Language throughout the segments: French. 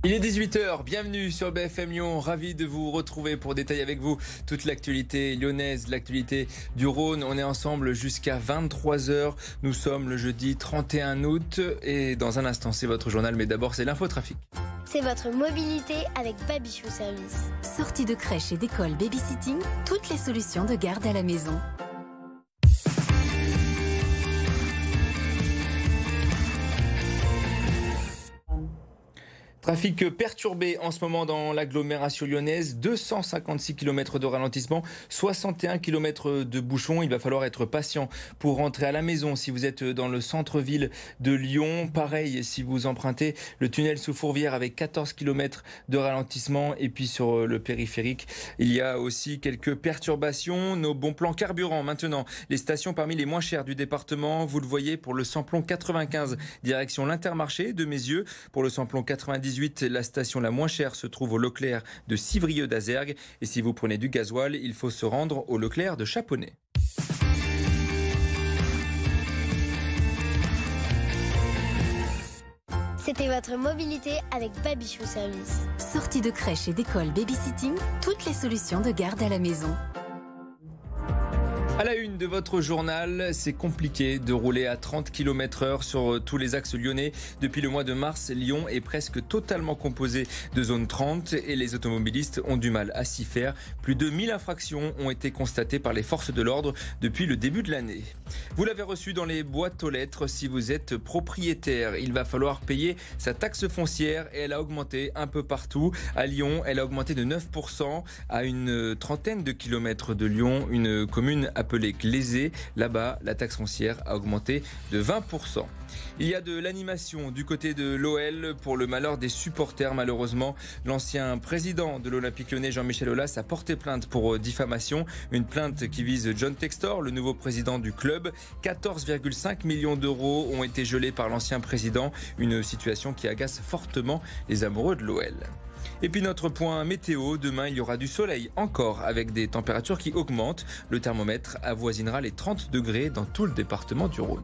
Il est 18 h, bienvenue sur BFM Lyon, ravi de vous retrouver pour détailler avec vous toute l'actualité lyonnaise, l'actualité du Rhône. On est ensemble jusqu'à 23 h, nous sommes le jeudi 31 août et dans un instant c'est votre journal, mais d'abord c'est l'infotrafic. C'est votre mobilité avec Babichou Service. Sortie de crèche et d'école babysitting, toutes les solutions de garde à la maison. Trafic perturbé en ce moment dans l'agglomération lyonnaise, 256 km de ralentissement, 61 km de bouchons. Il va falloir être patient pour rentrer à la maison si vous êtes dans le centre-ville de Lyon. Pareil si vous empruntez le tunnel sous Fourvière avec 14 km de ralentissement. Et puis sur le périphérique, il y a aussi quelques perturbations. Nos bons plans carburant maintenant. Les stations parmi les moins chères du département, vous le voyez pour le samplon 95, direction l'Intermarché de Mézieux. Pour le samplon 98, la station la moins chère se trouve au Leclerc de Civrieux d'Azergues. Et si vous prenez du gasoil, il faut se rendre au Leclerc de Chaponnet. C'était votre mobilité avec Babichou Service. Sortie de crèche et d'école babysitting, toutes les solutions de garde à la maison. À la une de votre journal, c'est compliqué de rouler à 30 km/h sur tous les axes lyonnais. Depuis le mois de mars, Lyon est presque totalement composé de zone 30 et les automobilistes ont du mal à s'y faire. Plus de 1000 infractions ont été constatées par les forces de l'ordre depuis le début de l'année. Vous l'avez reçu dans les boîtes aux lettres, si vous êtes propriétaire, il va falloir payer sa taxe foncière et elle a augmenté un peu partout. À Lyon, elle a augmenté de 9% à une trentaine de kilomètres de Lyon, une commune appelée Glaisé. Là-bas, la taxe foncière a augmenté de 20%. Il y a de l'animation du côté de l'OL pour le malheur des supporters. Malheureusement, l'ancien président de l'Olympique Lyonnais, Jean-Michel Aulas, a porté plainte pour diffamation. Une plainte qui vise John Textor, le nouveau président du club. 14,5 millions d'euros ont été gelés par l'ancien président. Une situation qui agace fortement les amoureux de l'OL. Et puis notre point météo, demain il y aura du soleil encore avec des températures qui augmentent. Le thermomètre avoisinera les 30 degrés dans tout le département du Rhône.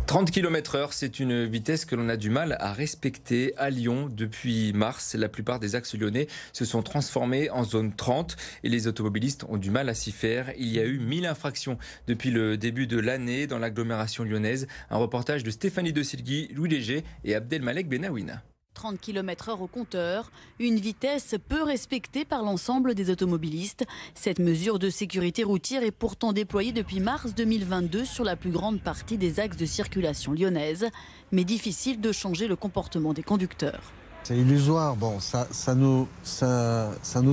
30 km/h, c'est une vitesse que l'on a du mal à respecter à Lyon depuis mars. La plupart des axes lyonnais se sont transformés en zone 30 et les automobilistes ont du mal à s'y faire. Il y a eu 1000 infractions depuis le début de l'année dans l'agglomération lyonnaise. Un reportage de Stéphanie De Silgui, Louis Léger et Abdelmalek Benawina. 30 km/h au compteur, une vitesse peu respectée par l'ensemble des automobilistes. Cette mesure de sécurité routière est pourtant déployée depuis mars 2022 sur la plus grande partie des axes de circulation lyonnaise, mais difficile de changer le comportement des conducteurs. C'est illusoire, bon, ça nous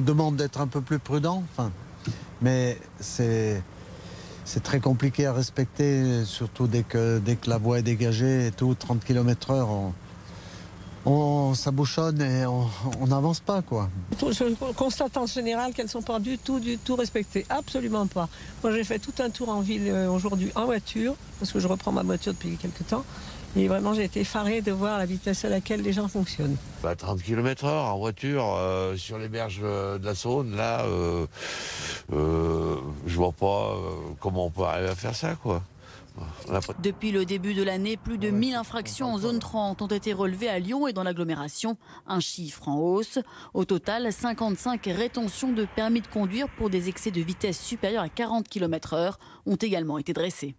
demande d'être un peu plus prudents, mais c'est très compliqué à respecter, surtout dès que la voie est dégagée et tout, 30 km/h. Ça bouchonne et on n'avance pas, quoi. Je constate en général qu'elles ne sont pas du tout respectées. Absolument pas. Moi, j'ai fait tout un tour en ville aujourd'hui en voiture, parce que je reprends ma voiture depuis quelques temps. Et vraiment, j'ai été effarée de voir la vitesse à laquelle les gens fonctionnent. 30 km/h en voiture sur les berges de la Saône, là, je vois pas comment on peut arriver à faire ça, quoi. Depuis le début de l'année, plus de 1000 infractions en zone 30 ont été relevées à Lyon et dans l'agglomération, un chiffre en hausse. Au total, 55 rétentions de permis de conduire pour des excès de vitesse supérieurs à 40 km/h ont également été dressées.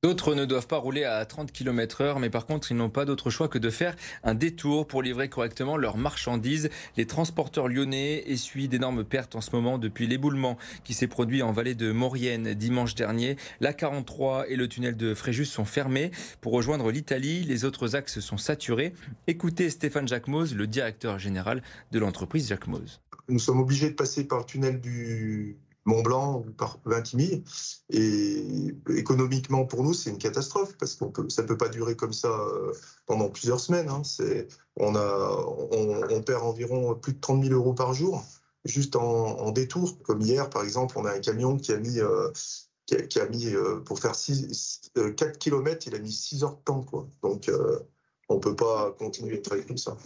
D'autres ne doivent pas rouler à 30 km/h, mais par contre, ils n'ont pas d'autre choix que de faire un détour pour livrer correctement leurs marchandises. Les transporteurs lyonnais essuient d'énormes pertes en ce moment depuis l'éboulement qui s'est produit en vallée de Maurienne dimanche dernier. La 43 et le tunnel de Fréjus sont fermés. Pour rejoindre l'Italie, les autres axes sont saturés. Écoutez Stéphane Jacquemoz, le directeur général de l'entreprise Jacquemoz. Nous sommes obligés de passer par le tunnel du Mont-Blanc ou par Vintimille. Et économiquement, pour nous, c'est une catastrophe parce ça ne peut pas durer comme ça pendant plusieurs semaines. On perd environ plus de 30 000 euros par jour juste en détour. Comme hier, par exemple, on a un camion qui a mis pour faire 4 km, il a mis 6 heures de temps, quoi. Donc, on ne peut pas continuer de travailler comme ça.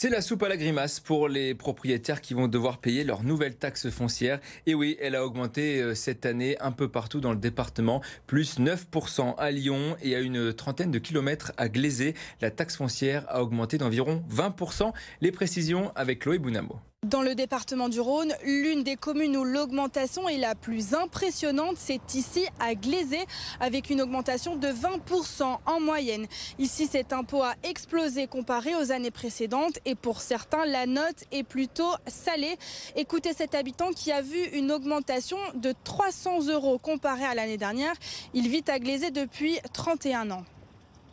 C'est la soupe à la grimace pour les propriétaires qui vont devoir payer leur nouvelle taxe foncière. Et oui, elle a augmenté cette année un peu partout dans le département, plus 9% à Lyon et à une trentaine de kilomètres à Glazé. La taxe foncière a augmenté d'environ 20%. Les précisions avec Chloé Bounamo. Dans le département du Rhône, l'une des communes où l'augmentation est la plus impressionnante, c'est ici à Glazé, avec une augmentation de 20% en moyenne. Ici, cet impôt a explosé comparé aux années précédentes et pour certains, la note est plutôt salée. Écoutez cet habitant qui a vu une augmentation de 300 € comparé à l'année dernière. Il vit à Glazé depuis 31 ans.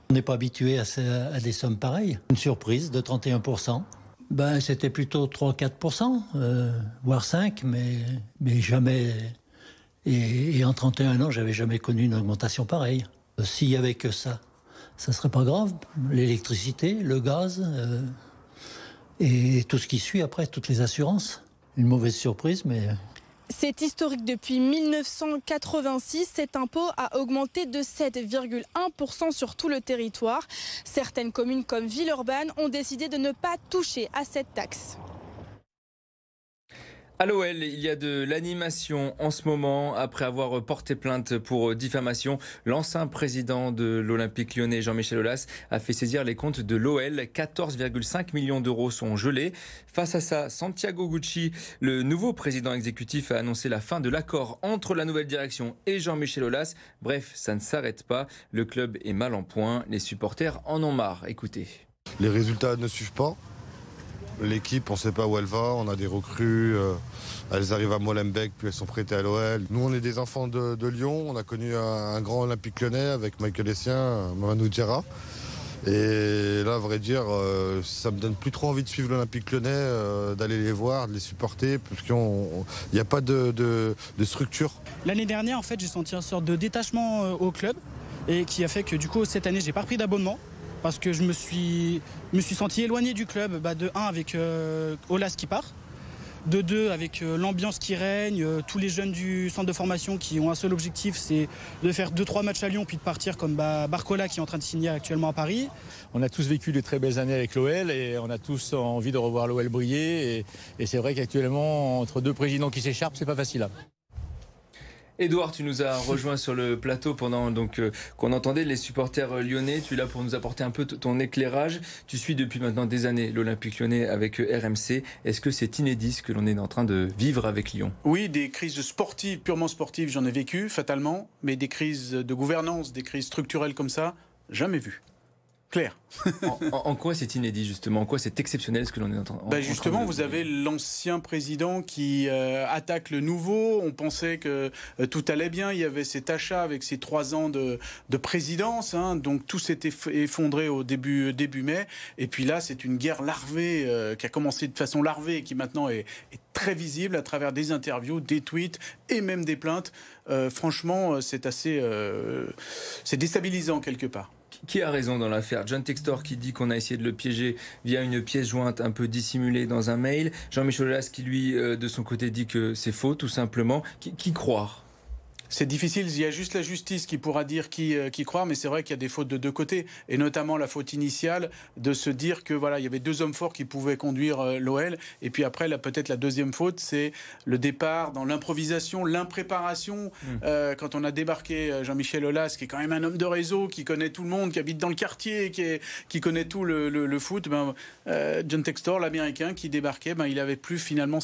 On n'est pas habitué à des sommes pareilles. Une surprise de 31%. C'était plutôt 3-4%, voire 5%, mais jamais. Et en 31 ans, j'avais jamais connu une augmentation pareille. S'il y avait que ça serait pas grave. L'électricité, le gaz, et tout ce qui suit après, toutes les assurances. Une mauvaise surprise, mais... C'est historique depuis 1986. Cet impôt a augmenté de 7,1% sur tout le territoire. Certaines communes comme Villeurbanne ont décidé de ne pas toucher à cette taxe. À l'OL, il y a de l'animation en ce moment. Après avoir porté plainte pour diffamation, l'ancien président de l'Olympique lyonnais, Jean-Michel Aulas, a fait saisir les comptes de l'OL. 14,5 millions d'euros sont gelés. Face à ça, Santiago Gucci, le nouveau président exécutif, a annoncé la fin de l'accord entre la nouvelle direction et Jean-Michel Aulas. Bref, ça ne s'arrête pas. Le club est mal en point. Les supporters en ont marre. Écoutez. Les résultats ne suivent pas. L'équipe, on ne sait pas où elle va, on a des recrues, elles arrivent à Molenbeek, puis elles sont prêtées à l'OL. Nous, on est des enfants de Lyon, on a connu un grand Olympique lyonnais avec Michael Essien, Mamadou Diarra. Et là, à vrai dire, ça me donne plus trop envie de suivre l'Olympique lyonnais, d'aller les voir, de les supporter, parce qu'il n'y a pas de structure. L'année dernière, en fait, j'ai senti une sorte de détachement au club, et qui a fait que du coup, cette année, j'ai pas pris d'abonnement. Parce que je me suis senti éloigné du club, de 1 avec Aulas qui part, de 2 avec l'ambiance qui règne, tous les jeunes du centre de formation qui ont un seul objectif, c'est de faire 2-3 matchs à Lyon puis de partir comme Barcola qui est en train de signer actuellement à Paris. On a tous vécu de très belles années avec l'OL et on a tous envie de revoir l'OL briller et c'est vrai qu'actuellement entre deux présidents qui s'écharpent, c'est pas facile. Édouard, tu nous as rejoint sur le plateau pendant qu'on entendait les supporters lyonnais. Tu es là pour nous apporter un peu ton éclairage. Tu suis depuis maintenant des années l'Olympique lyonnais avec RMC. Est-ce que c'est inédit ce que l'on est en train de vivre avec Lyon ? Oui, des crises sportives, purement sportives, j'en ai vécu fatalement. Mais des crises de gouvernance, des crises structurelles comme ça, jamais vu. Clair. En quoi c'est inédit justement ? En quoi c'est exceptionnel ce que l'on est en train de... Justement, vous avez l'ancien président qui attaque le nouveau. On pensait que tout allait bien. Il y avait cet achat avec ses 3 ans de présidence. Donc tout s'est effondré au début mai. Et puis là, c'est une guerre larvée qui a commencé de façon larvée et qui maintenant est très visible à travers des interviews, des tweets et même des plaintes. Franchement, c'est assez... c'est déstabilisant quelque part. Qui a raison dans l'affaire ? John Textor qui dit qu'on a essayé de le piéger via une pièce jointe un peu dissimulée dans un mail. Jean-Michel Aulas qui lui, de son côté, dit que c'est faux, tout simplement. Qui croire ? C'est difficile, il y a juste la justice qui pourra dire qui croire, mais c'est vrai qu'il y a des fautes de deux côtés, et notamment la faute initiale de se dire que voilà, il y avait 2 hommes forts qui pouvaient conduire l'OL, et puis après, peut-être la deuxième faute, c'est le départ dans l'improvisation, l'impréparation. Quand on a débarqué Jean-Michel Aulas, qui est quand même un homme de réseau, qui connaît tout le monde, qui habite dans le quartier, qui connaît tout le foot, John Textor, l'Américain, qui débarquait, il n'avait plus finalement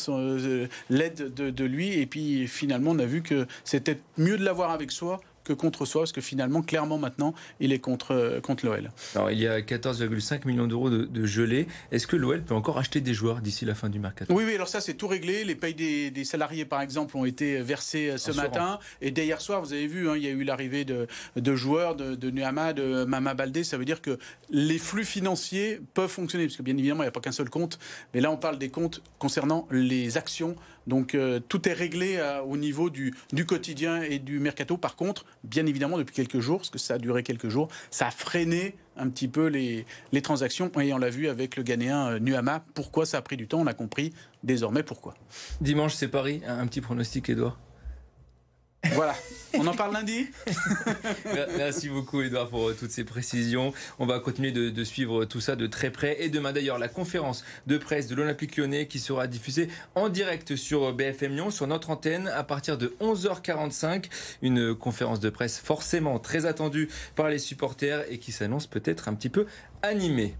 l'aide de lui, et puis finalement, on a vu que c'était mieux de l'avoir avec soi que contre soi, parce que finalement, clairement maintenant, il est contre l'OL. Alors, il y a 14,5 millions d'euros de gelés. Est-ce que l'OL peut encore acheter des joueurs d'ici la fin du mercato ? Oui, alors ça, c'est tout réglé. Les payes des salariés, par exemple, ont été versées ce matin. Et dès hier soir, vous avez vu, il y a eu l'arrivée de joueurs, de Nuama, de Mama Baldé. Ça veut dire que les flux financiers peuvent fonctionner, parce que bien évidemment, il n'y a pas qu'un seul compte. Mais là, on parle des comptes concernant les actions. Donc, tout est réglé au niveau du quotidien et du mercato. Par contre, bien évidemment, depuis quelques jours, parce que ça a duré quelques jours, ça a freiné un petit peu les transactions. Et on l'a vu avec le Ghanéen Nuama. Pourquoi ça a pris du temps ? On a compris désormais pourquoi. Dimanche, c'est Paris. Un petit pronostic, Édouard ? Voilà. On en parle lundi. Merci beaucoup Edouard pour toutes ces précisions. On va continuer de suivre tout ça de très près. Et demain d'ailleurs, la conférence de presse de l'Olympique Lyonnais qui sera diffusée en direct sur BFM Lyon, sur notre antenne, à partir de 11h45. Une conférence de presse forcément très attendue par les supporters et qui s'annonce peut-être un petit peu animée.